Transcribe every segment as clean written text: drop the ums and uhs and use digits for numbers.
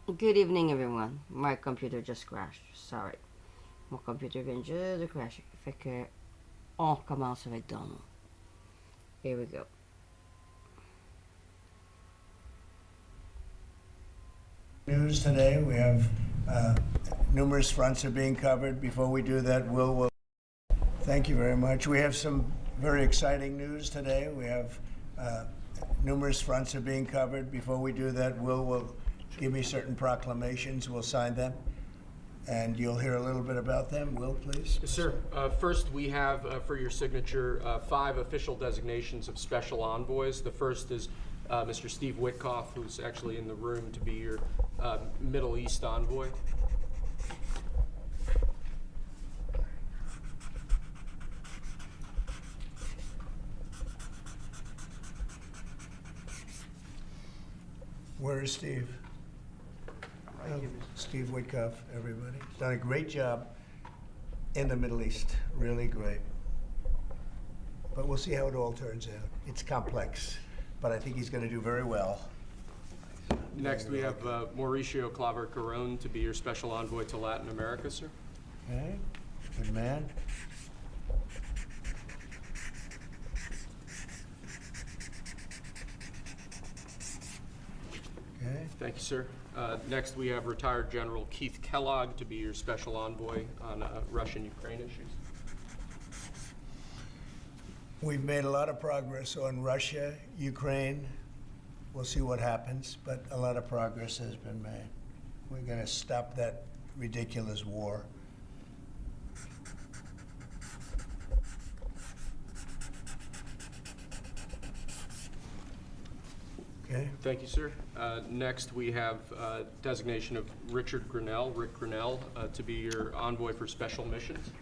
Good evening, everyone. My computer just crashed. Sorry. Mon computer vient juste de crasher. Fait que on recommence avec Donald. Here we go. News today. We have numerous fronts are being covered. Before we do that, will. Thank you very much. We have some very exciting news today. We have numerous fronts are being covered. Before we do that, will give me certain proclamations. We'll sign them, and you'll hear a little bit about them. Will, please. Yes, sir. First, we have for your signature 5 official designations of special envoys. The first is Mr. Steve Witkoff, who's actually in the room to be your Middle East envoy. Where is Steve? Steve Witkoff, everybody. He's done a great job in the Middle East, really great. But we'll see how it all turns out. It's complex, but I think he's going to do very well. Next, we have Mauricio Claver Caron to be your special envoy to Latin America, sir. Okay, good man. Okay. Thank you, sir. Next, we have retired General Keith Kellogg to be your special envoy on Russian-Ukraine issues. We've made a lot of progress on Russia, Ukraine. We'll see what happens, but a lot of progress has been made. We're going to stop that ridiculous war. Okay. Thank you, sir. Next, we have designation of Rick Grinnell, to be your envoy for special missions.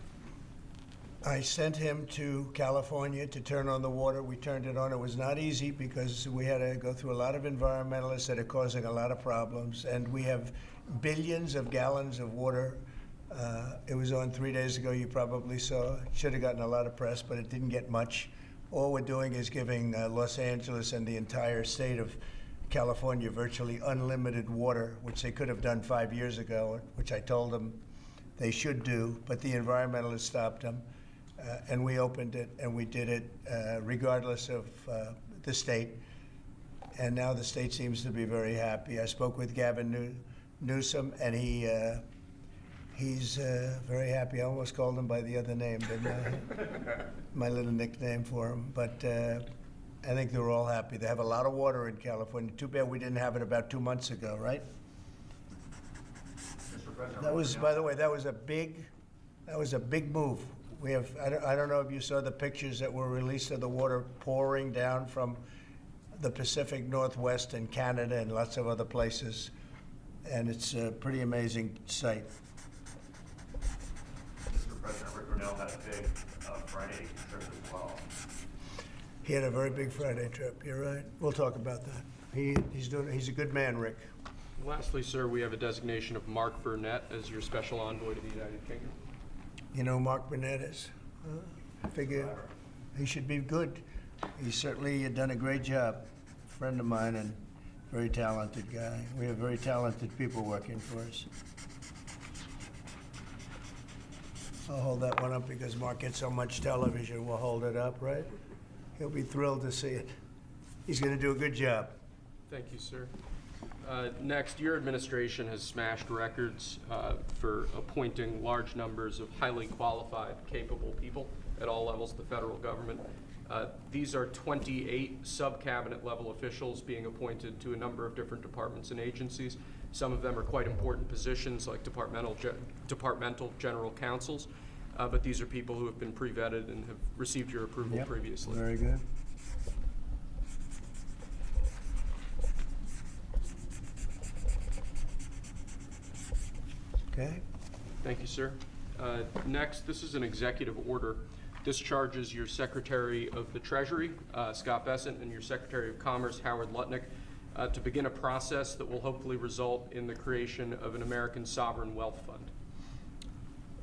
I sent him to California to turn on the water. We turned it on. It was not easy because we had to go through a lot of environmentalists that are causing a lot of problems. And we have billions of gallons of water. It was on 3 days ago. You probably saw. It should have gotten a lot of press, but it didn't get much. All we're doing is giving Los Angeles and the entire state of California virtually unlimited water, which they could have done 5 years ago, which I told them they should do, but the environmentalists stopped them. And we opened it, and we did it regardless of the state. And now the state seems to be very happy. I spoke with Gavin Newsom, and he's very happy. I almost called him by the other name, didn't I? My little nickname for him. But I think they're all happy. They have a lot of water in California. Too bad we didn't have it about 2 months ago, right? Mr. President, That was, by the way, that was a big move. We have, I don't know if you saw the pictures that were released of the water pouring down from the Pacific Northwest and Canada and lots of other places. And it's a pretty amazing sight. Mr. President, Rick Grinnell had a big Friday trip as well. He had a very big Friday trip, you're right. We'll talk about that. He's a good man, Rick. Lastly, sir, we have a designation of Mark Burnett as your special envoy to the United Kingdom. You know who Mark Burnett is? I figure he should be good. He's certainly done a great job. Friend of mine and very talented guy. We have very talented people working for us. I'll hold that one up because Mark gets so much television. We'll hold it up, right? He'll be thrilled to see it. He's going to do a good job. Thank you, sir. Next, your administration has smashed records for appointing large numbers of highly qualified, capable people at all levels of the federal government. These are 28 sub-cabinet level officials being appointed to a number of different departments and agencies. Some of them are quite important positions like departmental general counsels, but these are people who have been pre-vetted and have received your approval previously. Very good. Okay. Thank you, sir. Next, this is an executive order. This charges your Secretary of the Treasury, Scott Bessent, and your Secretary of Commerce, Howard Lutnick, to begin a process that will hopefully result in the creation of an American sovereign wealth fund.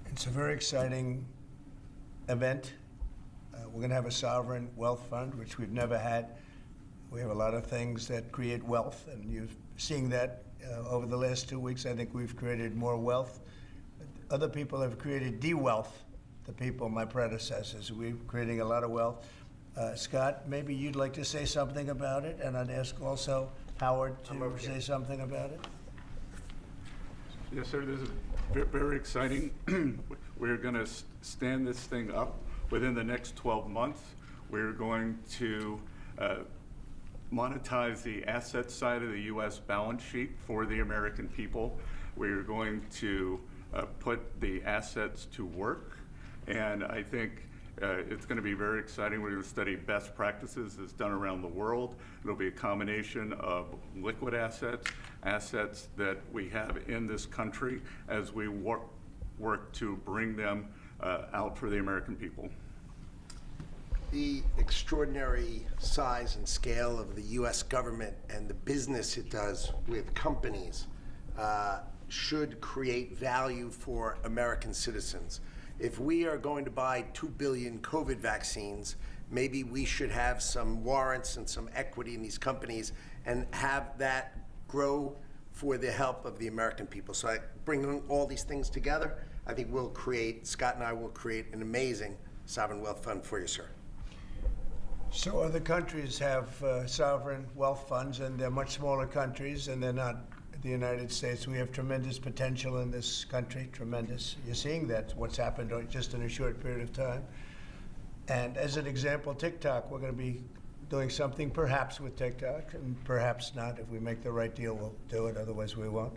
It's a very exciting event. We're going to have a sovereign wealth fund, which we've never had. We have a lot of things that create wealth, and you're seeing that over the last 2 weeks. I think we've created more wealth. Other people have created de-wealth, the people, my predecessors. We're creating a lot of wealth. Scott, maybe you'd like to say something about it, and I'd ask also Howard to say something about it. Yes, sir, this is very exciting. We're going to stand this thing up within the next 12 months. We're going to monetize the asset side of the U.S. balance sheet for the American people. We're going to put the assets to work, and I think it's going to be very exciting. We're going to study best practices as done around the world. It'll be a combination of liquid assets, assets that we have in this country as we work to bring them out for the American people. The extraordinary size and scale of the U.S. government and the business it does with companies should create value for American citizens. If we are going to buy 2 billion COVID vaccines, maybe we should have some warrants and some equity in these companies and have that grow for the help of the American people. So I bring all these things together, I think we'll create, Scott and I will create an amazing sovereign wealth fund for you, sir. So other countries have sovereign wealth funds, and they're much smaller countries, and they're not the United States. We have tremendous potential in this country, tremendous. You're seeing that, what's happened just in a short period of time. And as an example, TikTok, we're going to be doing something perhaps with TikTok, and perhaps not. If we make the right deal, we'll do it, otherwise we won't.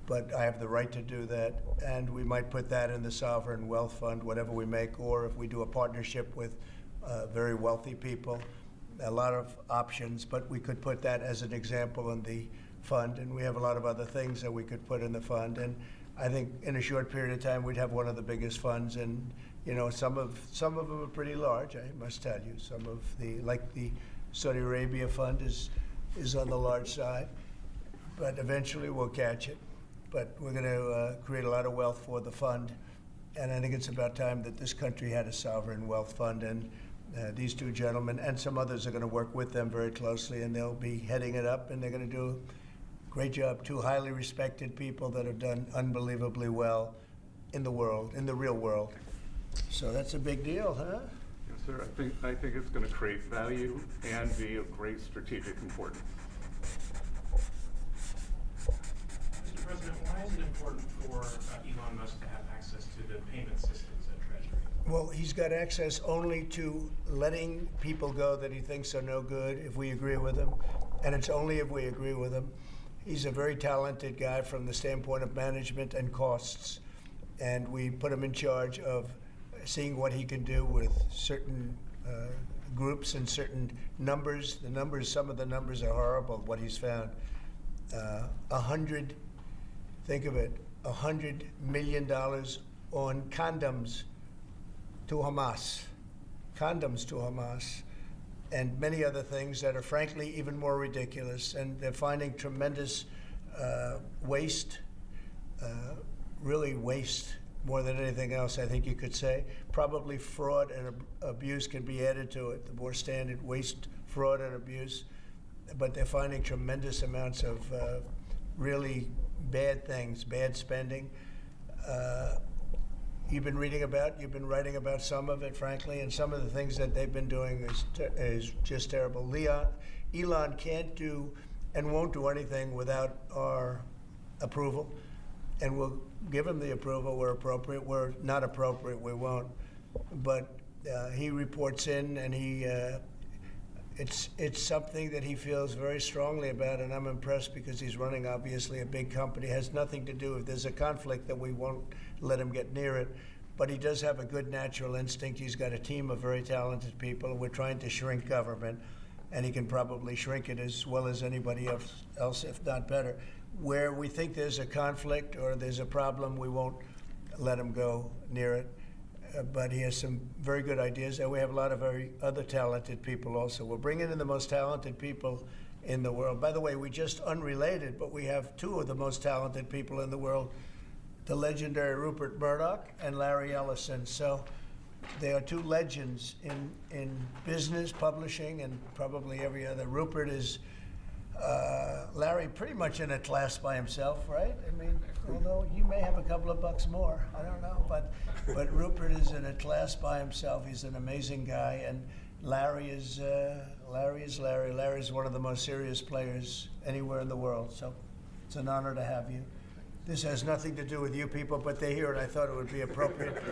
But I have the right to do that, and we might put that in the sovereign wealth fund, whatever we make, or if we do a partnership with very wealthy people, a lot of options, but we could put that as an example in the fund, and we have a lot of other things that we could put in the fund. And I think in a short period of time, we'd have one of the biggest funds, and you know, some of them are pretty large, I must tell you. Some of the, like the Saudi Arabia fund is on the large side, but eventually we'll catch it. But we're going to create a lot of wealth for the fund, and I think it's about time that this country had a sovereign wealth fund, and these two gentlemen and some others are going to work with them very closely, and they'll be heading it up, and they're going to do a great job. Two highly respected people that have done unbelievably well in the world, in the real world. So that's a big deal, huh? Yes, sir. I think it's going to create value and be of great strategic importance. Mr. President, why is it important for Elon Musk to have access to the payment systems at Treasury? Well, he's got access only to letting people go that he thinks are no good if we agree with him, and it's only if we agree with him. He's a very talented guy from the standpoint of management and costs, and we put him in charge of seeing what he can do with certain groups and certain numbers. The numbers, some of the numbers are horrible, what he's found. Think of it, $100 million on condoms to Hamas, and many other things that are frankly even more ridiculous. And they're finding tremendous waste, really waste more than anything else, I think you could say. Probably fraud and abuse can be added to it, the more standard waste, fraud, and abuse. But they're finding tremendous amounts of really bad things, bad spending. You've been writing about some of it, frankly, and some of the things that they've been doing is just terrible. Elon can't do and won't do anything without our approval, and we'll give him the approval where appropriate. Where not appropriate, we won't. But he reports in, and it's something that he feels very strongly about, and I'm impressed because he's running, obviously, a big company. It has nothing to do, if there's a conflict, that we won't let him get near it. But he does have a good natural instinct. He's got a team of very talented people. We're trying to shrink government, and he can probably shrink it as well as anybody else, if not better. Where we think there's a conflict or there's a problem, we won't let him go near it. But he has some very good ideas, and we have a lot of very other talented people also. We're bringing in the most talented people in the world. By the way, we just unrelated, but we have two of the most talented people in the world, the legendary Rupert Murdoch and Larry Ellison. So they are two legends in business, publishing, and probably every other. Rupert is, Larry, pretty much in a class by himself, right? I mean, although you may have a couple of bucks more, I don't know, but Rupert is in a class by himself. He's an amazing guy, and Larry is Larry. Larry's one of the most serious players anywhere in the world, so it's an honor to have you. This has nothing to do with you people, but they're here, and I thought it would be appropriate.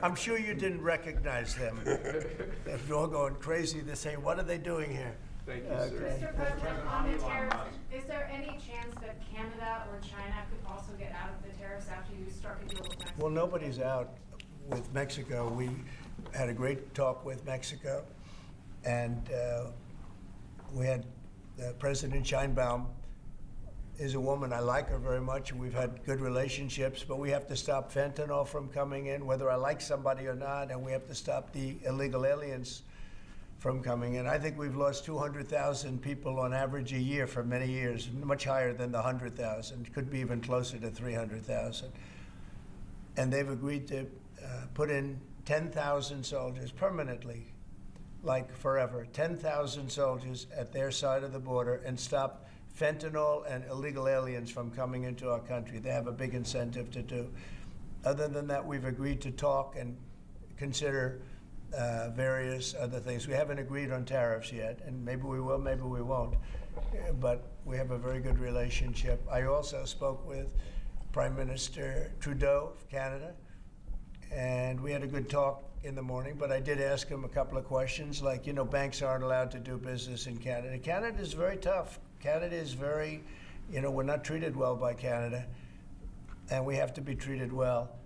I'm sure you didn't recognize them. They're all going crazy. They're saying, what are they doing here? Thank you, sir. Mr. President, on the tariffs, is there any chance that Canada or China could also get out of the tariffs after you struck a deal with Mexico? Well, nobody's out with Mexico. We had a great talk with Mexico, and we had President Sheinbaum is a woman. I like her very much, and we've had good relationships, but we have to stop fentanyl from coming in, whether I like somebody or not, and we have to stop the illegal aliens from coming in. I think we've lost 200,000 people on average a year for many years, much higher than the 100,000, could be even closer to 300,000. And they've agreed to put in 10,000 soldiers permanently, like forever, 10,000 soldiers at their side of the border and stop fentanyl and illegal aliens from coming into our country. They have a big incentive to do. Other than that, we've agreed to talk and consider various other things. We haven't agreed on tariffs yet, and maybe we will, maybe we won't. But we have a very good relationship. I also spoke with Prime Minister Trudeau of Canada, and we had a good talk in the morning, but I did ask him a couple of questions, like, you know, banks aren't allowed to do business in Canada. Canada is very tough. Canada is very, you know, we're not treated well by Canada, and we have to be treated well.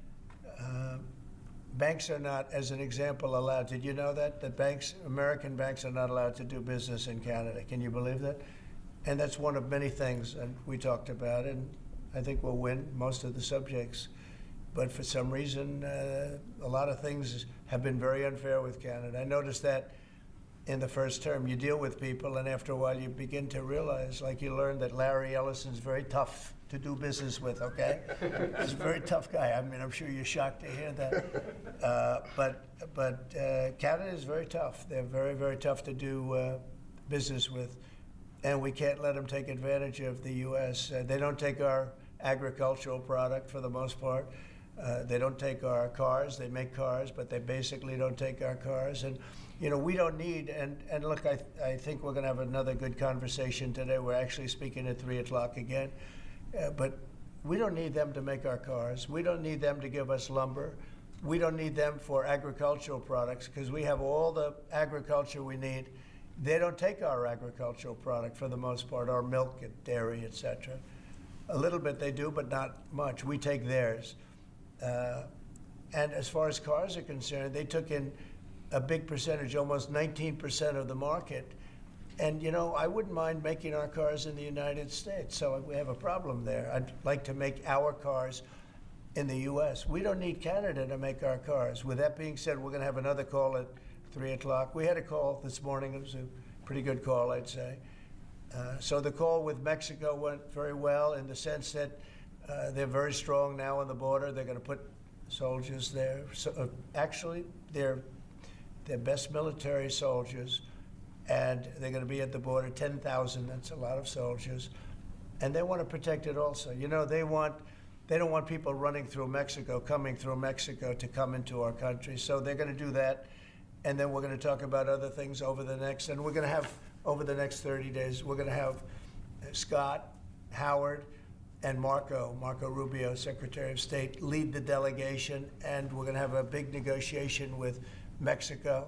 Banks are not, as an example, allowed. Did you know that? That banks, American banks, are not allowed to do business in Canada. Can you believe that? And that's one of many things, and we talked about it, and I think we'll win most of the subjects. But for some reason, a lot of things have been very unfair with Canada. I noticed that in the first term. You deal with people, and after a while you begin to realize, like you learn that Larry Ellison's very tough to do business with, okay? He's a very tough guy. I mean, I'm sure you're shocked to hear that. But Canada is very tough. They're very, very tough to do business with, and we can't let them take advantage of the U.S. They don't take our agricultural product for the most part. They don't take our cars. They make cars, but they basically don't take our cars. And you know, we don't need, and look, I think we're going to have another good conversation today. We're actually speaking at 3 o'clock again. But we don't need them to make our cars. We don't need them to give us lumber. We don't need them for agricultural products, because we have all the agriculture we need. They don't take our agricultural product for the most part, our milk and dairy, etc. A little bit they do, but not much. We take theirs. And as far as cars are concerned, they took in a big percentage, almost 19% of the market. And, you know, I wouldn't mind making our cars in the United States, so we have a problem there. I'd like to make our cars in the U.S. We don't need Canada to make our cars. With that being said, we're going to have another call at 3 o'clock. We had a call this morning. It was a pretty good call, I'd say. So the call with Mexico went very well in the sense that they're very strong now on the border. They're going to put soldiers there. So, actually, they're their best military soldiers, and they're going to be at the border, 10,000. That's a lot of soldiers, and they want to protect it also. You know, they don't want people running through Mexico, coming through Mexico to come into our country. So they're going to do that, and then we're going to talk about other things over the next, and we're going to have over the next 30 days. We're going to have Scott, Howard, and Marco Rubio, Secretary of State, lead the delegation, and we're going to have a big negotiation with Mexico.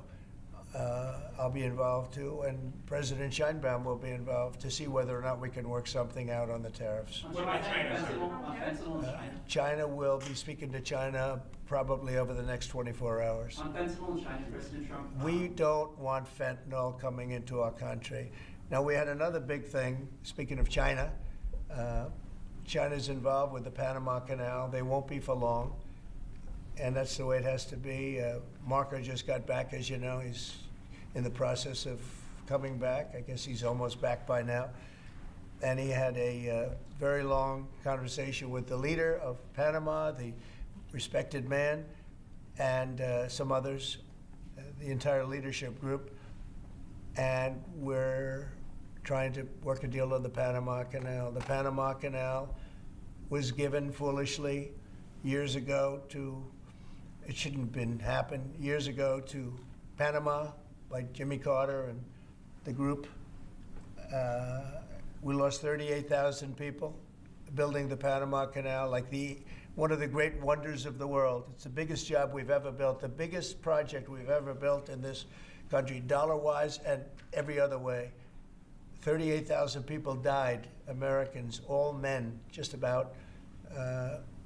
I'll be involved too, and President Sheinbaum will be involved to see whether or not we can work something out on the tariffs. What about China? China will be speaking to China probably over the next 24 hours. On fentanyl and China, President Trump. We don't want fentanyl coming into our country. Now, we had another big thing, speaking of China. China's involved with the Panama Canal. They won't be for long, and that's the way it has to be. Marco just got back, as you know. He's in the process of coming back. I guess he's almost back by now. And he had a very long conversation with the leader of Panama, the respected man, and some others. the entire leadership group, and we're trying to work a deal on the Panama Canal. The Panama Canal was given foolishly years ago to, it shouldn't have been happened, years ago to Panama by Jimmy Carter and the group. We lost 38,000 people building the Panama Canal, like one of the great wonders of the world. It's the biggest job we've ever built, the biggest project we've ever built in this country, dollar-wise and every other way. 38,000 people died, Americans, all men, just about,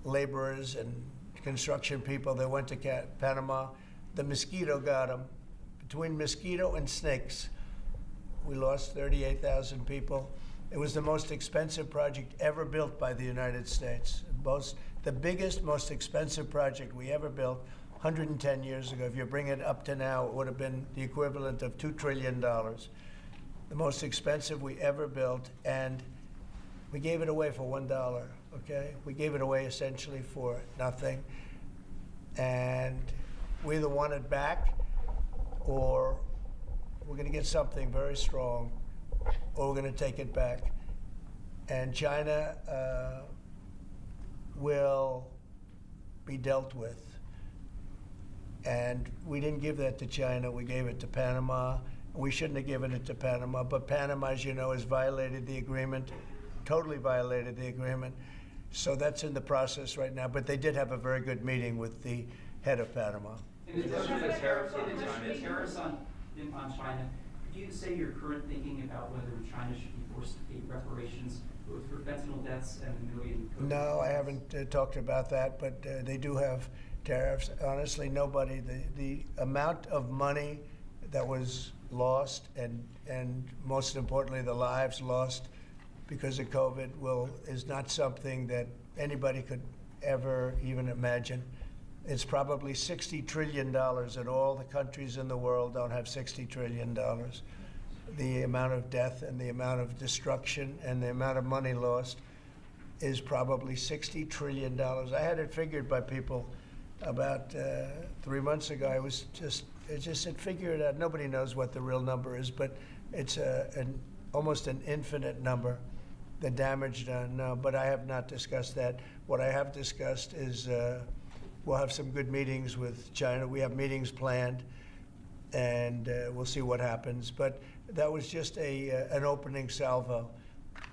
laborers and construction people. They went to Panama. The mosquito got them. Between mosquito and snakes, we lost 38,000 people. It was the most expensive project ever built by the United States. The biggest, most expensive project we ever built 110 years ago. If you bring it up to now, it would have been the equivalent of $2 trillion. The most expensive we ever built, and we gave it away for $1, okay? We gave it away essentially for nothing. And we either want it back, or we're gonna get something very strong, or we're gonna take it back. And China will be dealt with. And we didn't give that to China, we gave it to Panama. We shouldn't have given it to Panama, but Panama, as you know, has violated the agreement, totally violated the agreement. So that's in the process right now, but they did have a very good meeting with the head of Panama. In addition to the tariffs on China, could you say your current thinking about whether China should be forced to pay reparations both for fentanyl deaths and the million? No, I haven't talked about that, but they do have tariffs. Honestly, nobody, the amount of money that was lost and most importantly, the lives lost because of COVID is not something that anybody could ever even imagine. It's probably $60 trillion, and all the countries in the world don't have $60 trillion. The amount of death and the amount of destruction and the amount of money lost is probably $60 trillion. I had it figured by people about 3 months ago. It just said, figure it out. Nobody knows what the real number is, but it's almost an infinite number. The damage done, no, but I have not discussed that. What I have discussed is we'll have some good meetings with China. We have meetings planned, and we'll see what happens. But that was just an opening salvo.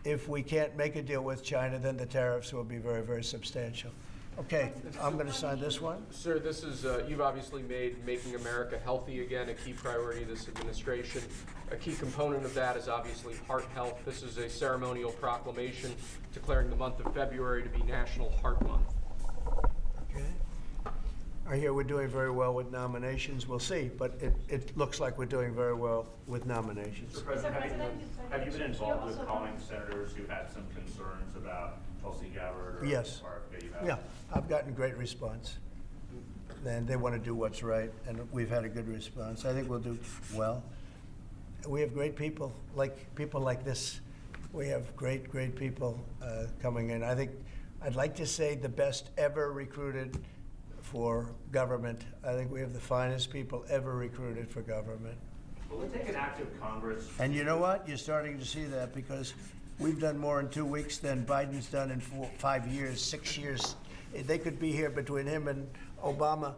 If we can't make a deal with China, then the tariffs will be very, very substantial. Okay, I'm going to sign this one. Sir, this is, you've obviously made making America healthy again a key priority of this administration. A key component of that is obviously heart health. This is a ceremonial proclamation declaring the month of February to be National Heart Month. Okay. I hear we're doing very well with nominations. We'll see, but it looks like we're doing very well with nominations. Mr. President, have you been involved with calling senators who had some concerns about Tulsi Gabbard or Yes. Yeah, I've gotten great response. And they want to do what's right, and we've had a good response. I think we'll do well. We have great people like this. We have great, great people coming in. I think I'd like to say the best ever recruited for government. I think we have the finest people ever recruited for government. Will it take an active Congress? And you know what? You're starting to see that because we've done more in 2 weeks than Biden's done in 5 years, 6 years. They could be here between him and Obama.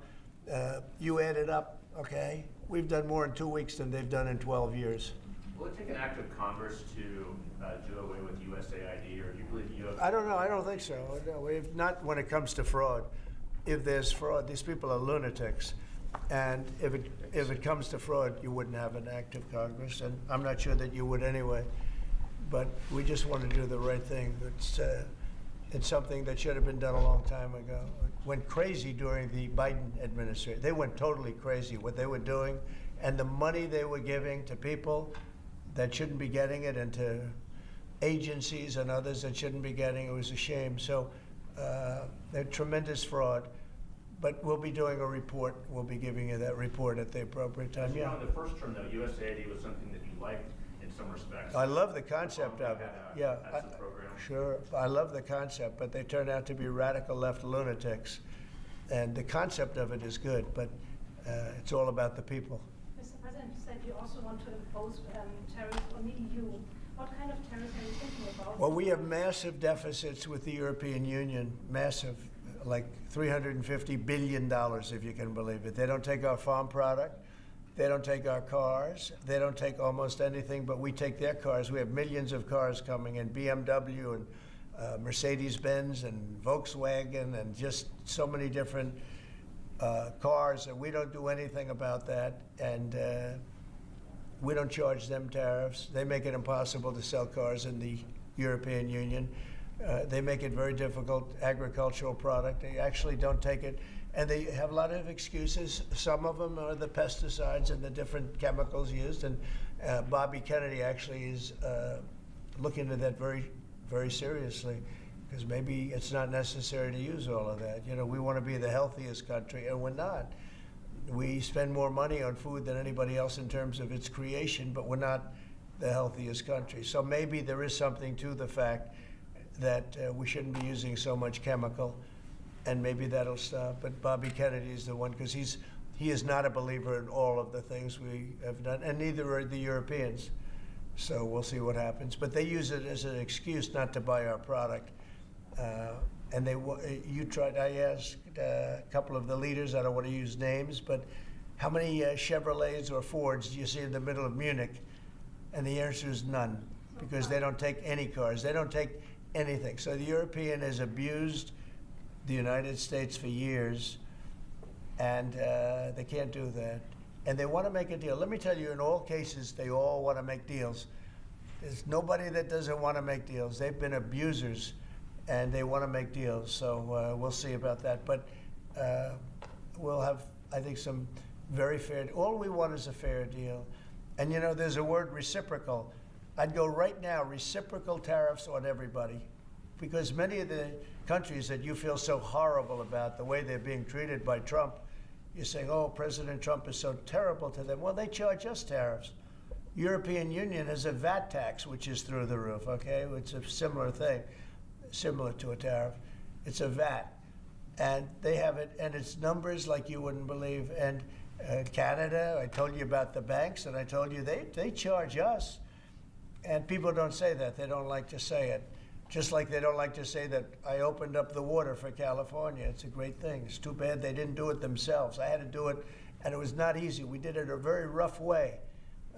You add it up, okay? We've done more in 2 weeks than they've done in 12 years. Will it take an active Congress to do away with USAID, or do you believe you have? I don't know. I don't think so. No, if not when it comes to fraud. If there's fraud, these people are lunatics. And if it comes to fraud, you wouldn't have an active Congress, and I'm not sure that you would anyway. But we just want to do the right thing. It's something that should have been done a long time ago. It went crazy during the Biden administration. They went totally crazy, what they were doing, and the money they were giving to people that shouldn't be getting it, and to agencies and others that shouldn't be getting it. It was a shame. So they're tremendous fraud. But we'll be doing a report. We'll be giving you that report at the appropriate time. You know, in the first term, though, USAID was something that you liked in some respects. I love the concept of it. Yeah, That's the program. Sure. I love the concept, but they turned out to be radical left lunatics. And the concept of it is good, but it's all about the people. you also want to impose tariffs on the EU. What kind of tariffs are you thinking about? Well, we have massive deficits with the European Union, massive, like $350 billion, if you can believe it. They don't take our farm product. They don't take our cars. They don't take almost anything, but we take their cars. We have millions of cars coming in, BMW and Mercedes-Benz and Volkswagen and just so many different cars, and we don't do anything about that. And we don't charge them tariffs. They make it impossible to sell cars in the European Union. They make it very difficult, agricultural product. They actually don't take it. And they have a lot of excuses. Some of them are the pesticides and the different chemicals used. And Bobby Kennedy actually is looking at that very, very seriously, because maybe it's not necessary to use all of that. You know, we want to be the healthiest country, and we're not. We spend more money on food than anybody else in terms of its creation, but we're not the healthiest country. So maybe there is something to the fact that we shouldn't be using so much chemical, and maybe that'll stop. But Bobby Kennedy is the one, because he is not a believer in all of the things we have done, and neither are the Europeans. So we'll see what happens. But they use it as an excuse not to buy our product. And I asked a couple of the leaders, I don't want to use names, but how many Chevrolets or Fords do you see in the middle of Munich? And the answer is none, because they don't take any cars. They don't take anything. So the European has abused the United States for years, and they can't do that. And they want to make a deal. Let me tell you, in all cases, they all want to make deals. There's nobody that doesn't want to make deals. They've been abusers, and they want to make deals. So we'll see about that. But we'll have, I think, some very fair. All we want is a fair deal. And you know, there's a word, reciprocal. I'd go right now, reciprocal tariffs on everybody, because many of the countries that you feel so horrible about, the way they're being treated by Trump, you're saying, oh, President Trump is so terrible to them. Well, they charge us tariffs. European Union has a VAT tax, which is through the roof, okay? It's a similar thing, similar to a tariff. It's a VAT. And they have it, and it's numbers like you wouldn't believe. And Canada, I told you about the banks, and I told you they charge us. And people don't say that. They don't like to say it. Just like they don't like to say that I opened up the water for California. It's a great thing. It's too bad they didn't do it themselves. I had to do it, and it was not easy. We did it a very rough way,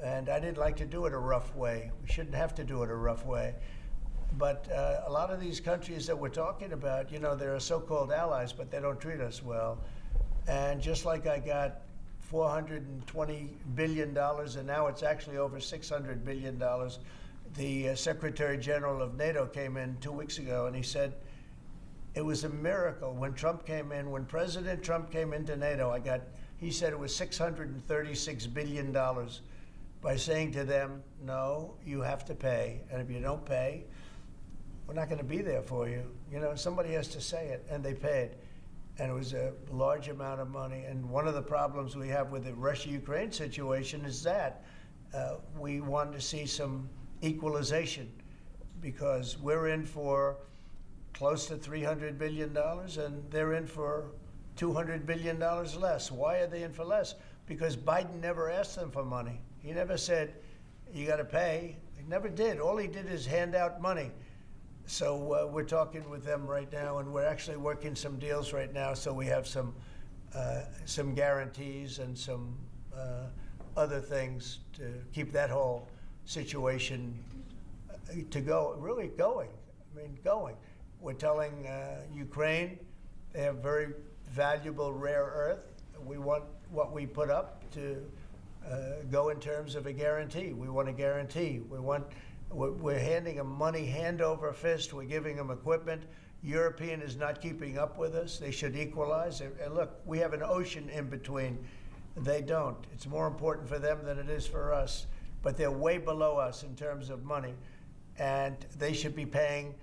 and I didn't like to do it a rough way. We shouldn't have to do it a rough way. But a lot of these countries that we're talking about, you know, they're so-called allies, but they don't treat us well. And just like I got $420 billion, and now it's actually over $600 billion, the Secretary General of NATO came in 2 weeks ago, and he said it was a miracle when Trump came in. When President Trump came into NATO, he said it was $636 billion by saying to them, no, you have to pay. And if you don't pay, we're not going to be there for you. You know, somebody has to say it, and they paid. And it was a large amount of money. And one of the problems we have with the Russia-Ukraine situation is that we want to see some equalization, because we're in for close to $300 billion, and they're in for $200 billion less. Why are they in for less? Because Biden never asked them for money. He never said, you got to pay. He never did. All he did is hand out money. So we're talking with them right now, and we're actually working some deals right now, so we have some guarantees and some other things to keep that whole situation to go, really going. I mean, going. We're telling Ukraine they have very valuable rare earth. We want what we put up to go in terms of a guarantee. We want a guarantee. We're handing them money hand over fist. We're giving them equipment. European is not keeping up with us. They should equalize. And look, we have an ocean in between. They don't. It's more important for them than it is for us. But they're way below us in terms of money. And they should be paying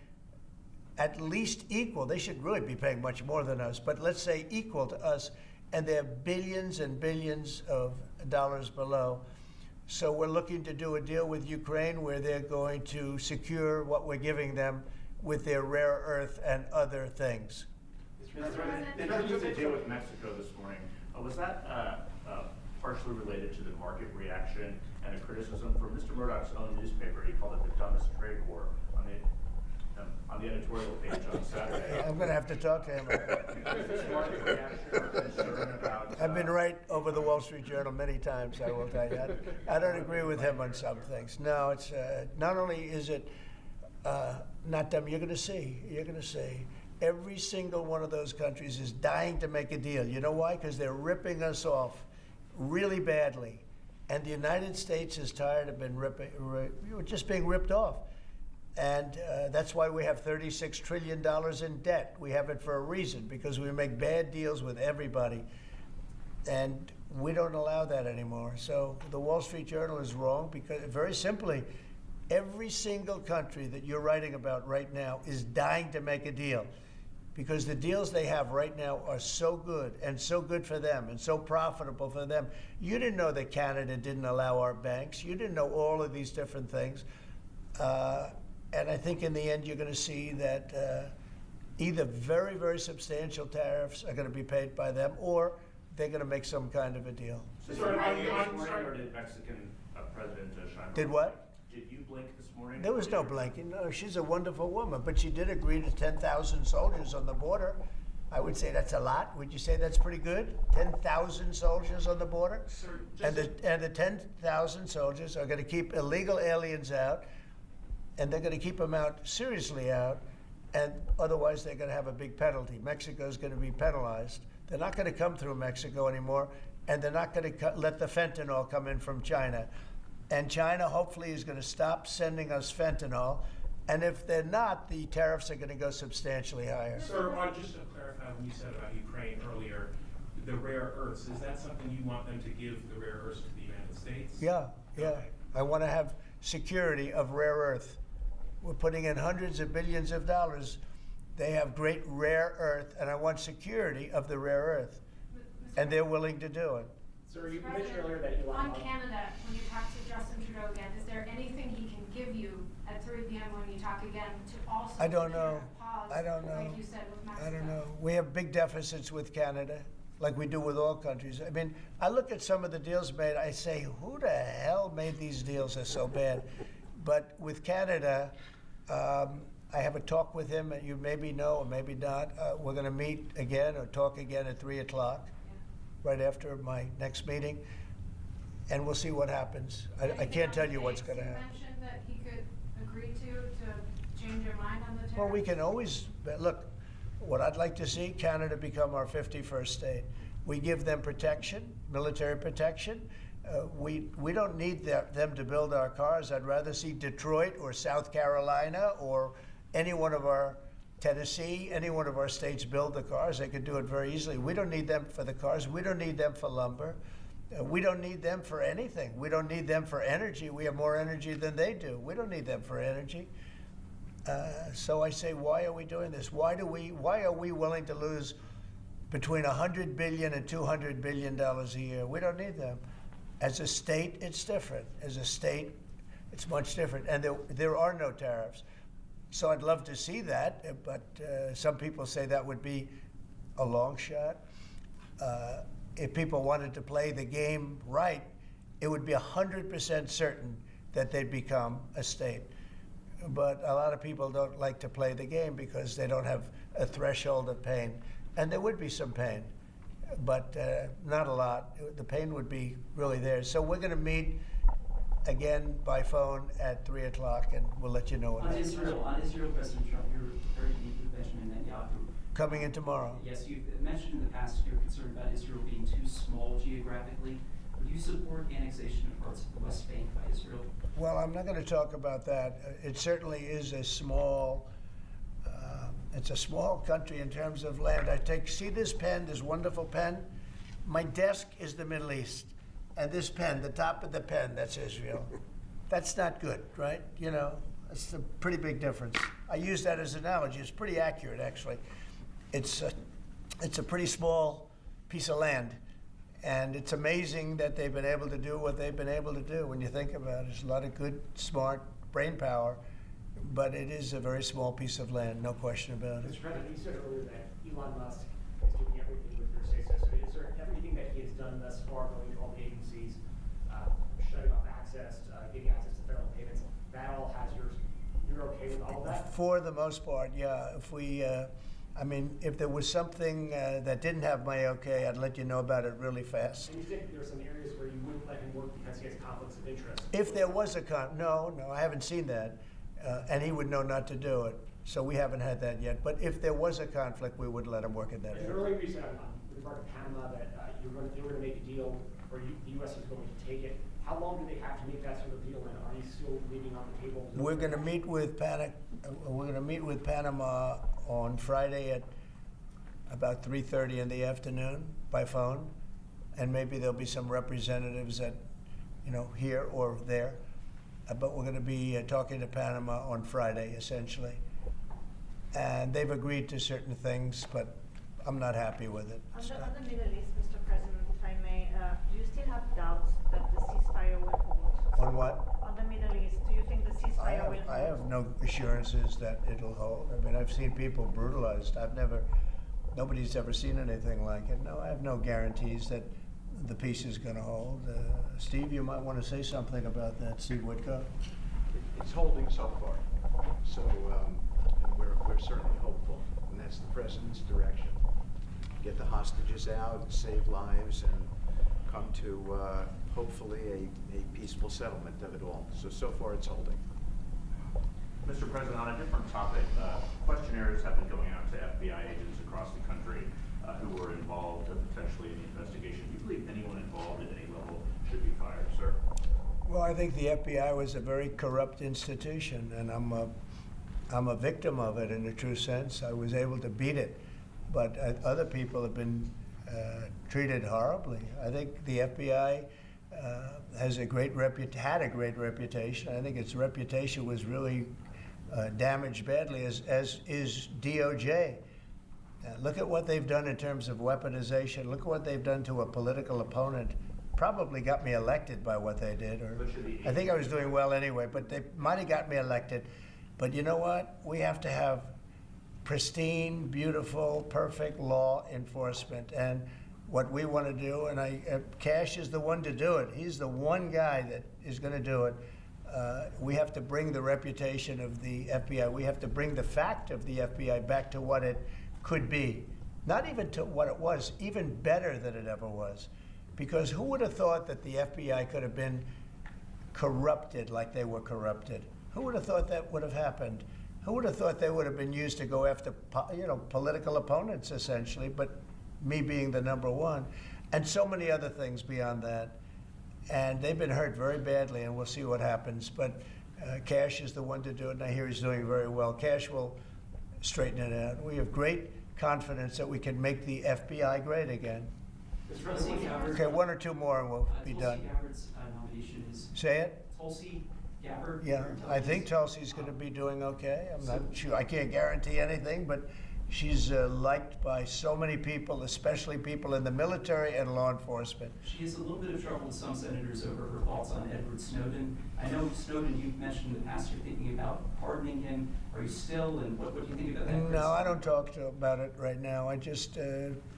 at least equal. They should really be paying much more than us. But let's say equal to us. And they're billions and billions of dollars below. So we're looking to do a deal with Ukraine where they're going to secure what we're giving them with their rare earth and other things. Mr. President, they introduced a deal with Mexico this morning. Was that part partially related to the market reaction and a criticism from Mr. Murdoch's own newspaper. He called it the dumbest trade war on the editorial page on Saturday. I'm going to have to talk to him. This market reaction or concern about, I've been right over the Wall Street Journal many times, I will tell you. I don't agree with him on some things. No, it's not only is it not dumb, you're going to see. Every single one of those countries is dying to make a deal. You know why? Because they're ripping us off really badly. And the United States is tired of just being ripped off. And that's why we have $36 trillion in debt. We have it for a reason, because we make bad deals with everybody. And we don't allow that anymore. So the Wall Street Journal is wrong, because very simply, every single country that you're writing about right now is dying to make a deal, because the deals they have right now are so good, and so good for them, and so profitable for them. You didn't know that Canada didn't allow our banks. You didn't know all of these different things. And I think in the end, you're going to see that either very, very substantial tariffs are going to be paid by them, or they're going to make some kind of a deal. So or did Mexican President Sheinbaum? Did what? Did you blink this morning? There was no blinking. No, she's a wonderful woman, but she did agree to 10,000 soldiers on the border. I would say that's a lot. Would you say that's pretty good? 10,000 soldiers on the border? Sir, And the 10,000 soldiers are going to keep illegal aliens out, and they're going to keep them out, seriously out, and otherwise they're going to have a big penalty. Mexico is going to be penalized. They're not going to come through Mexico anymore, and they're not going to let the fentanyl come in from China. And China hopefully is going to stop sending us fentanyl, and if they're not, the tariffs are going to go substantially higher. Sir, just to clarify what you said about Ukraine earlier, the rare earths, is that something you want them to give the rare earths to the United States? Yeah. Okay. I want to have security of rare earth. We're putting in hundreds of billions of dollars. They have great rare earth, and I want security of the rare earth. And they're willing to do it. Sir, you mentioned earlier that On Canada, when you talk to Justin Trudeau again, is there anything he can give you at 3 p.m. when you talk again to also I don't know. pause, I don't know. like you said with Mexico? I don't know. We have big deficits with Canada, like we do with all countries. I mean, I look at some of the deals made, I say, who the hell made these deals? They're so bad. But with Canada, I have a talk with him, and you maybe know or maybe not. We're going to meet again or talk again at 3 o'clock, right after my next meeting, and we'll see what happens. I can't tell you what's going to happen. You mentioned that he could agree to change your mind on the tariffs? Well, we can always, look, what I'd like to see, Canada become our 51st state. We give them protection, military protection. We don't need them to build our cars. I'd rather see Detroit or South Carolina or any one of our, Tennessee, any one of our states build the cars. They could do it very easily. We don't need them for the cars. We don't need them for lumber. We don't need them for anything. We don't need them for energy. We have more energy than they do. We don't need them for energy. So I say, why are we doing this? Why are we willing to lose between $100 billion and $200 billion a year? We don't need them. As a state, it's different. As a state, it's much different. And there are no tariffs. So I'd love to see that, but some people say that would be a long shot. If people wanted to play the game right, it would be 100% certain that they'd become a state. But a lot of people don't like to play the game because they don't have a threshold of pain. And there would be some pain, but not a lot. The pain would be really there. So we're going to meet again by phone at 3 o'clock, and we'll let you know what happens. On Israel, President Trump, you're very deep with Benjamin Netanyahu. Coming in tomorrow. Yes, you've mentioned in the past you're concerned about Israel being too small geographically. Would you support annexation of parts of the West Bank by Israel? Well, I'm not going to talk about that. It certainly is a small, it's a small country in terms of land. See this pen, this wonderful pen? My desk is the Middle East. And this pen, the top of the pen, that's Israel. That's not good, right? You know, it's a pretty big difference. I use that as an analogy. It's pretty accurate, actually. It's a pretty small piece of land. And it's amazing that they've been able to do what they've been able to do when you think about it. There's a lot of good, smart brain power, but it is a very small piece of land, no question about it. Mr. President, you said earlier that Elon Musk is doing everything with your say-so. So is there everything that he has done thus far, going to all the agencies, shutting off access, getting access to federal payments, that all has you're okay with all of that? For the most part, yeah. If we, I mean, if there was something that didn't have my okay, I'd let you know about it really fast. And you think there are some areas where you wouldn't let him work because he has conflicts of interest? If there was a no, I haven't seen that, and he would know not to do it. So we haven't had that yet. But if there was a conflict, we would let him work in that There's an area. earlier you said with regard to Panama that you were going to make a deal, or the U.S. is going to take it. How long do they have to make that sort of deal, and are you still leaving on the table? We're going to meet with Panama on Friday at about 3:30 in the afternoon by phone, and maybe there'll be some representatives at, here or there. But we're going to be talking to Panama on Friday, essentially. And they've agreed to certain things, but I'm not happy with it. On the Middle East, Mr. President, if I may, do you still have doubts that the ceasefire will hold? On what? On the Middle East, do you think the ceasefire will hold? I have no assurances that it'll hold. I mean, I've seen people brutalized. Nobody's ever seen anything like it. No, I have no guarantees that the peace is going to hold. Steve, you might want to say something about that. Steve Woodcock. It's holding so far. So and we're certainly hopeful, and that's the president's direction. Get the hostages out, save lives, and come to hopefully a peaceful settlement of it all. So far it's holding. Mr. President, on a different topic, questionnaires have been going out to FBI agents across the country who were involved potentially in the investigation. Do you believe anyone involved at any level should be fired, sir? Well, I think the FBI was a very corrupt institution, and I'm a victim of it in a true sense. I was able to beat it, but other people have been treated horribly. I think the FBI had a great reputation. I think its reputation was really damaged badly, as is DOJ. Look at what they've done in terms of weaponization. Look at what they've done to a political opponent. Probably got me elected by what they did. Or I think I was doing well anyway, but they might have got me elected. But you know what? We have to have pristine, beautiful, perfect law enforcement. And what we want to do, and Cash is the one to do it. He's the one guy that is going to do it. We have to bring the reputation of the FBI. We have to bring the fact of the FBI back to what it could be. Not even to what it was, even better than it ever was. Because who would have thought that the FBI could have been corrupted like they were corrupted? Who would have thought that would have happened? Who would have thought they would have been used to go after, political opponents, essentially, but me being the number one, and so many other things beyond that. And they've been hurt very badly, and we'll see what happens. But Cash is the one to do it, and I hear he's doing very well. Cash will straighten it out. We have great confidence that we can make the FBI great again. Okay, one or two more and we'll be done. Tulsi Gabbard's nomination is... Say it? Tulsi Gabbard? Yeah, I think Tulsi's going to be doing okay. I'm not sure. I can't guarantee anything, but she's liked by so many people, especially people in the military and law enforcement. She has a little bit of trouble with some senators over her thoughts on Edward Snowden. I know Snowden, you've mentioned in the past you're thinking about pardoning him. Are you still, and what do you think about that? No, I don't talk about it right now. I just,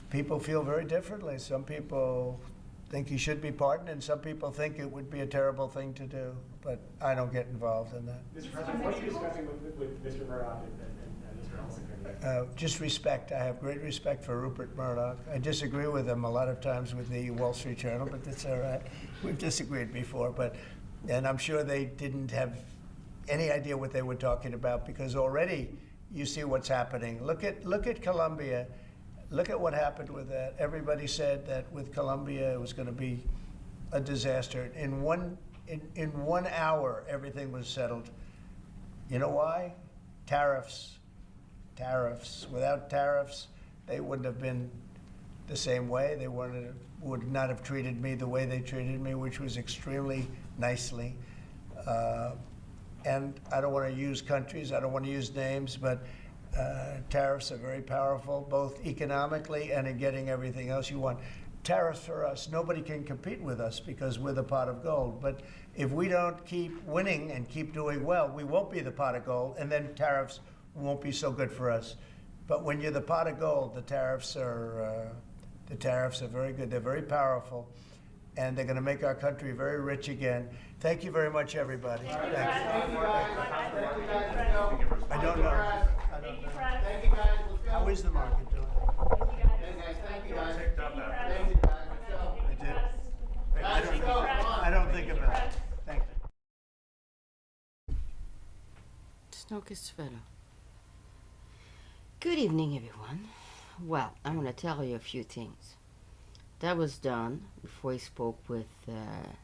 people feel very differently. Some people think he should be pardoned, and some people think it would be a terrible thing to do. But I don't get involved in that. Mr. President, what are you discussing with Mr. Murdoch and Mr. Ellison? Just respect. I have great respect for Rupert Murdoch. I disagree with him a lot of times with the Wall Street Journal, but that's all right. We've disagreed before, and I'm sure they didn't have any idea what they were talking about, because already you see what's happening. Look at Colombia. Look at what happened with that. Everybody said that with Colombia it was going to be a disaster. In one hour, everything was settled. You know why? Tariffs. Without tariffs, they wouldn't have been the same way. They would not have treated me the way they treated me, which was extremely nicely. And I don't want to use countries, I don't want to use names, but tariffs are very powerful, both economically and in getting everything else you want. Tariffs for us, nobody can compete with us because we're the pot of gold. But if we don't keep winning and keep doing well, we won't be the pot of gold, and then tariffs won't be so good for us. But when you're the pot of gold, the tariffs are The tariffs are very good. They're very powerful. And they're going to make our country very rich again. Thank you very much, everybody. Thank you. I don't know. Thank you, Fred. Thank you, guys. Let's go. How is the market doing? Thank you, guys. Picked up after. Thank you, guys. Let's go. I did. Guys, let's go. Come on. I don't think about it. Thank you. Snokesfella. Good evening, everyone. Well, I'm going to tell you a few things. That was done before he spoke with, I'm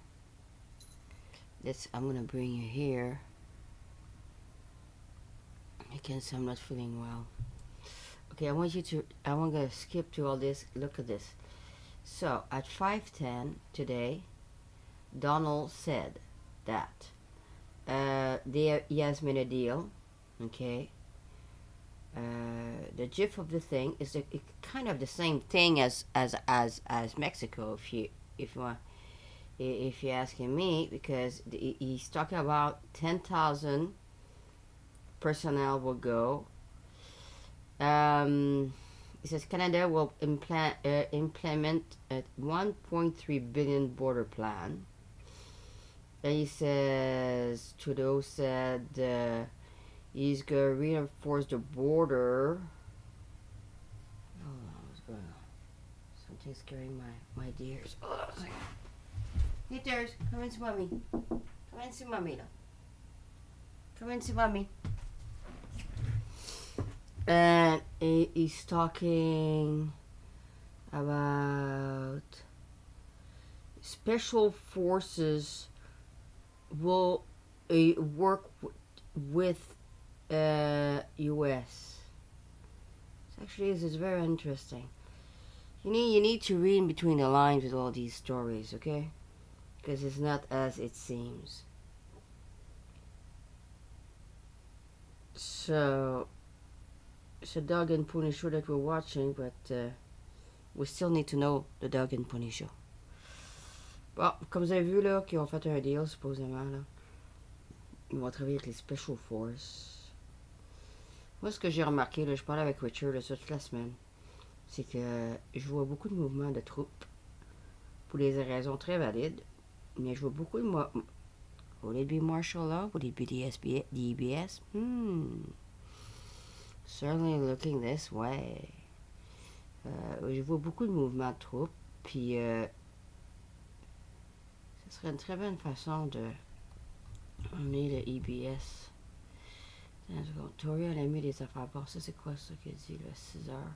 going to bring you here. I can't say I'm not feeling well. Okay, I want to skip to all this. Look at this. So, at 5:10 today, Donald said that he has made a deal, okay? The gif of the thing is kind of the same thing as Mexico, if you're asking me, because he's talking about 10,000 personnel will go. He says Canada will implement a 1.3 billion border plan. And he says Trudeau said he's going to reinforce the border. Hold on, what's going on? Something's scaring my dears. Oh, hey, dears, come and see mommy. Come and see mommy. Come and see mommy. And he's talking about special forces will work with U.S. Actually, this is very interesting. You need to read in between the lines with all these stories, okay? Because it's not as it seems. So, it's a Dog and Pony show that we're watching, but we still need to know the Dog and Pony show. Bon, comme vous avez vu là, qu'ils ont fait un deal supposément là. Ils vont travailler avec les Special Forces. Moi, ce que j'ai remarqué, là, je parlais avec Richard là, ça toute la semaine, c'est que je vois beaucoup de mouvements de troupes pour des raisons très valides, mais je vois beaucoup de would it be martial law? Would it be the EBS? Certainly looking this way. Je vois beaucoup de mouvements de troupes, puis ce serait une très bonne façon de emmener le EBS. Tori, elle a mis des affaires. Bon, ça, c'est quoi ça qu'elle dit, là? 6 heures.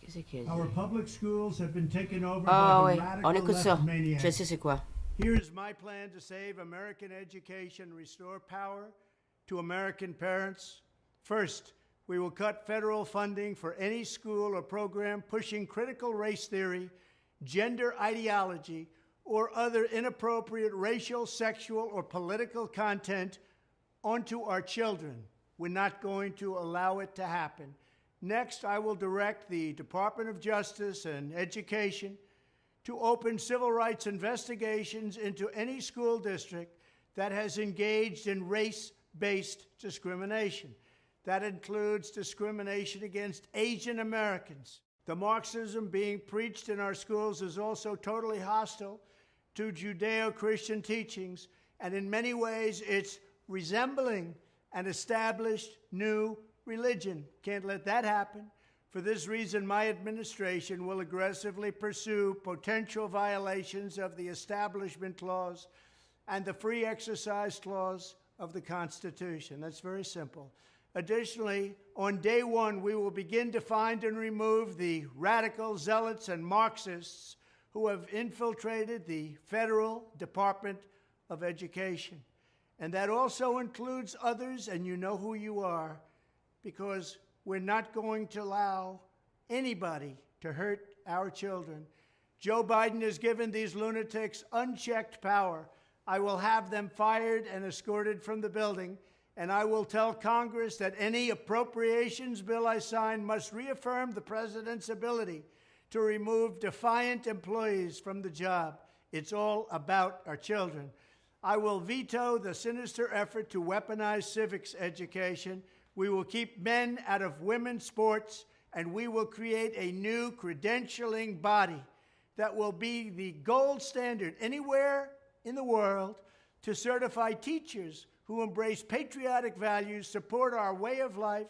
Qu'est-ce qu'elle dit? Our public schools have been taken over Ah by oui, the on radical écoute ça. left maniacs. Je sais c'est quoi. Here's my plan to save American education, restore power to American parents. First, we will cut federal funding for any school or program pushing critical race theory, gender ideology, or other inappropriate racial, sexual, or political content onto our children. We're not going to allow it to happen. Next, I will direct the Department of Justice and Education to open civil rights investigations into any school district that has engaged in race-based discrimination. That includes discrimination against Asian Americans. The Marxism being preached in our schools is also totally hostile to Judeo-Christian teachings, and in many ways it's resembling an established new religion. Can't let that happen. For this reason, my administration will aggressively pursue potential violations of the Establishment Clause and the Free Exercise Clause of the Constitution. That's very simple. Additionally, on day one, we will begin to find and remove the radical zealots and Marxists who have infiltrated the Federal Department of Education. And that also includes others, and you know who you are, because we're not going to allow anybody to hurt our children. Joe Biden has given these lunatics unchecked power. I will have them fired and escorted from the building, and I will tell Congress that any appropriations bill I sign must reaffirm the president's ability to remove defiant employees from the job. It's all about our children. I will veto the sinister effort to weaponize civics education. We will keep men out of women's sports and we will create a new credentialing body that will be the gold standard anywhere in the world to certify teachers who embrace patriotic values, support our way of life,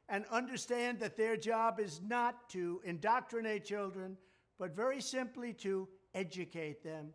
and understand that their job is not to indoctrinate children, but very simply to educate them.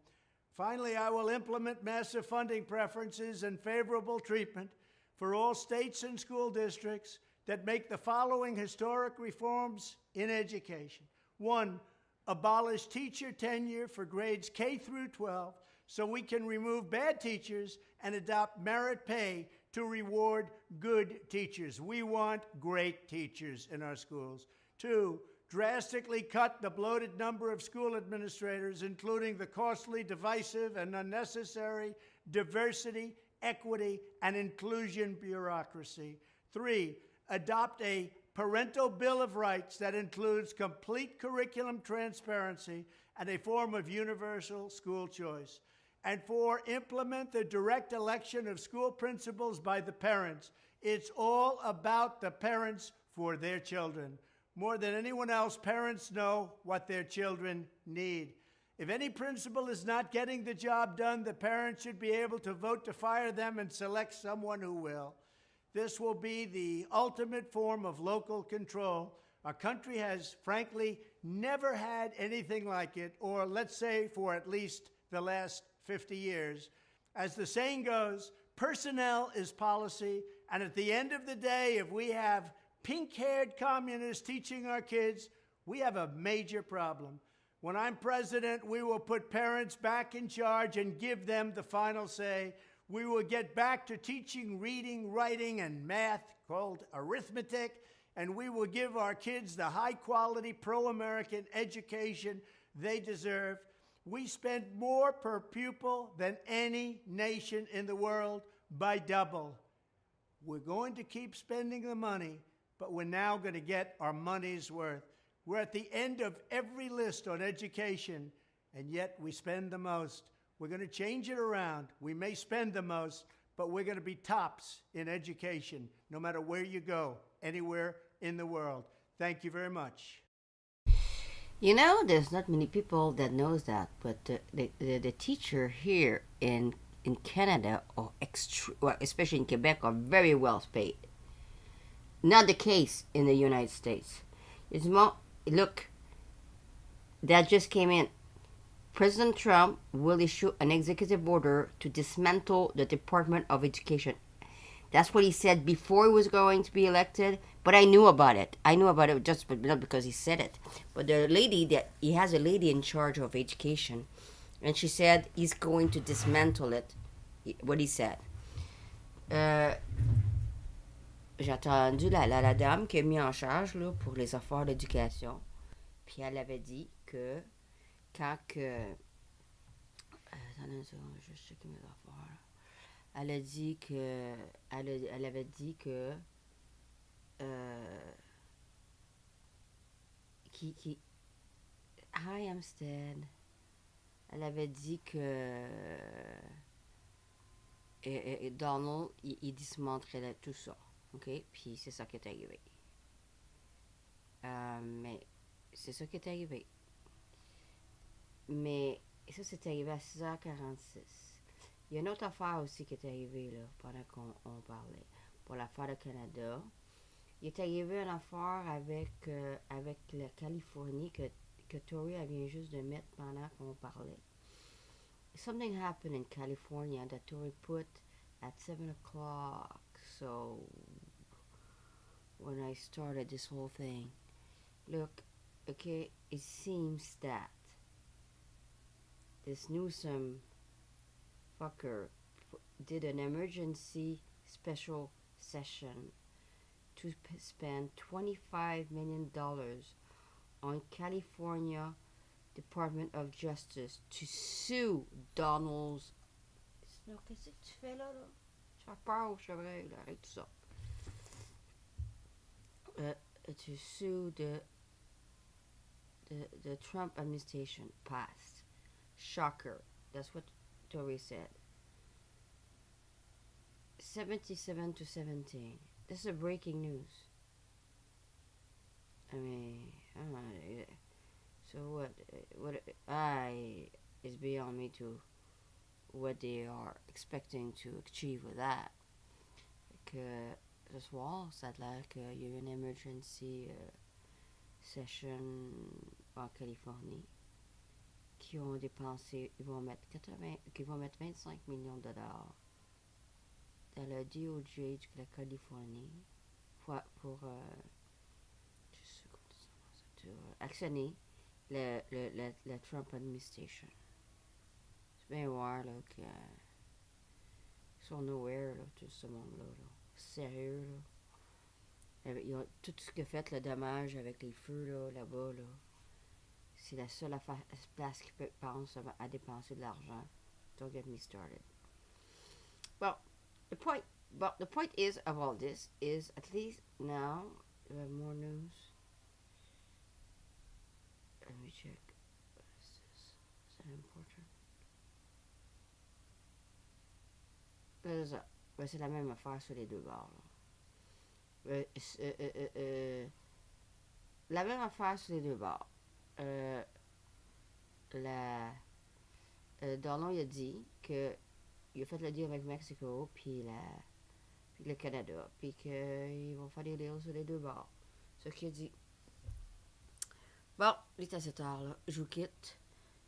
Finally, I will implement massive funding preferences and favorable treatment for all states and school districts that make the following historic reforms in education. 1, abolish teacher tenure for grades K through 12 so we can remove bad teachers and adopt merit pay to reward good teachers. We want great teachers in our schools. 2, drastically cut the bloated number of school administrators, including the costly, divisive, and unnecessary diversity, equity, and inclusion bureaucracy. 3, adopt a parental bill of rights that includes complete curriculum transparency and a form of universal school choice. And 4, implement the direct election of school principals by the parents. It's all about the parents for their children. More than anyone else, parents know what their children need. If any principal is not getting the job done, the parents should be able to vote to fire them and select someone who will. This will be the ultimate form of local control. Our country has, frankly, never had anything like it, or let's say for at least the last 50 years. As the saying goes, personnel is policy, and at the end of the day, if we have pink-haired communists teaching our kids, we have a major problem. When I'm president, we will put parents back in charge and give them the final say. We will get back to teaching reading, writing, and math, called arithmetic, and we will give our kids the high-quality, pro-American education they deserve. We spend more per pupil than any nation in the world by double. We're going to keep spending the money, but we're now going to get our money's worth. We're at the end of every list on education, and yet we spend the most. We're going to change it around. We may spend the most, but we're going to be tops in education, no matter where you go, anywhere in the world. Thank you very much. You know, there's not many people that knows that, but the teacher here in Canada, or well, especially in Quebec, are very well paid. Not the case in the United States. It's more, look, that just came in. President Trump will issue an executive order to dismantle the Department of Education. That's what he said before he was going to be elected, but I knew about it. I knew about it just not because he said it. But the lady, that he has a lady in charge of education, and she said he's going to dismantle it, what he said. J'ai entendu la dame qui est mise en charge là, pour les affaires d'éducation, puis elle avait dit que quand que... attendez une seconde, je vais juste checker mes affaires. Elle a dit que... Elle avait dit que... Hi, Amstead. Elle avait dit que... Donald, il dismontrait tout ça. OK? Puis c'est ça qui est arrivé. Mais c'est ça qui est arrivé. Mais ça, c'est arrivé à 6h46. Il y a une autre affaire aussi qui est arrivée là, pendant qu'on parlait. Pour l'affaire de Canada. Il est arrivé une affaire avec la Californie que Tori vient juste de mettre pendant qu'on parlait. Something happened in California that Tori put at 7 o'clock. So, when I started this whole thing, look, okay, it seems that this Newsom fucker did an emergency special session to spend $25 million on California Department of Justice to sue Donald's... Qu'est-ce que tu fais là? Tu as peur au chevreuil, là, arrête tout ça. To sue the Trump administration passed. Shocker. That's what Tory said. 77-17. This is a breaking news. I mean, so what I is beyond me to what they are expecting to achieve with that. Que ce soir, ça a l'air qu'il y a eu une emergency session en Californie qui ont dépensé, ils vont mettre 25 millions de dollars dans le DOJ de la Californie pour actionner la Trump administration. C'est bien voir là que ils sont nowhere là, tout ce monde-là. Là. Sérieux là. Ils ont, tout ce que fait le dommage avec les feux là-bas là. C'est la seule place qui pense à dépenser de l'argent. Don't get me started. Well, the point is of all this is at least now we have more news. Let me check. What is this? Is that important? C'est ça. Ben, c'est la même affaire sur les deux bords. La même affaire sur les deux bords. Donald il a dit que il a fait le deal avec Mexico puis le Canada puis qu'ils vont faire des deals sur les deux bords. C'est ce qu'il a dit. Bon, il est assez tard là. Je vous quitte.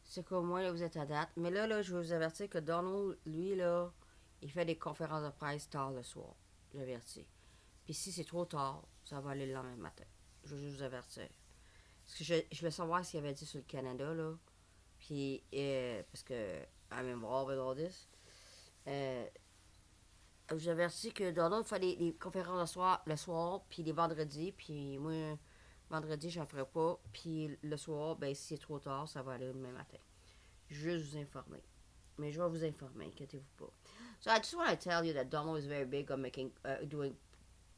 C'est qu'au moins là, vous êtes à date. Mais là, je veux vous avertir que Donald, lui là, il fait des conférences de presse tard le soir. J'avertis. Puis si c'est trop tard, ça va aller le lendemain matin. Je veux juste vous avertir. Parce que je veux savoir s'il avait dit sur le Canada, là. Puis, parce que I'm involved with all this. Je vous avertis que Donald fait des conférences le soir, puis les vendredis. Puis moi, vendredi, j'en ferai pas. Puis le soir, ben si c'est trop tard, ça va aller le lendemain matin. Juste vous informer. Mais je vais vous informer, inquiétez-vous pas. So I just want to tell you that Donald is very big on doing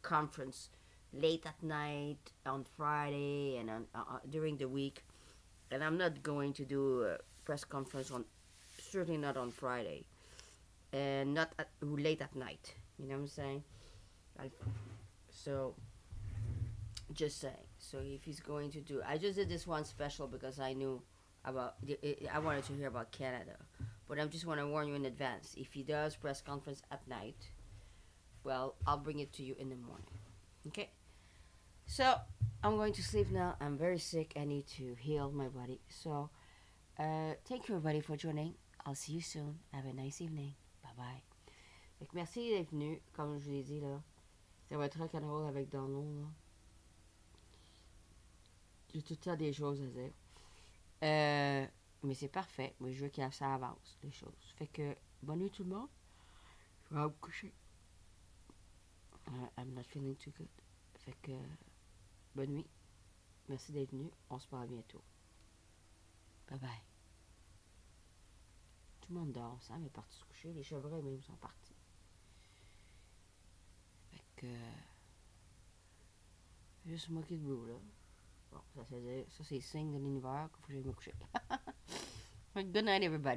conference late at night on Friday and on during the week, and I'm not going to do a press conference certainly not on Friday, and not late at night. You know what I'm saying? So just saying. So if he's going to do, I just did this one special because I knew about. I wanted to hear about Canada, but I just want to warn you in advance. If he does press conference at night, well, I'll bring it to you in the morning. Okay? So, I'm going to sleep now. I'm very sick. I need to heal my body. So, thank you everybody for joining. I'll see you soon. Have a nice evening. Bye-bye. Fait que merci d'être venu. Comme je vous l'ai dit, là, ça va être rock'n'roll avec Donald, là. J'ai tout le temps des choses à dire. Mais c'est parfait. Moi, je veux que ça avance, les choses. Fait que, bonne nuit tout le monde. Je vais me coucher. I'm not feeling too good. Fait que, bonne nuit. Merci d'être venu. On se parle bientôt. Bye bye. Tout le monde dort. Sam est parti se coucher. Les chevreuils même sont partis. Fait que, juste moi qui debout là. Bon, ça c'est signe de l'univers qu'il faut que j'aille me coucher. Good night everybody.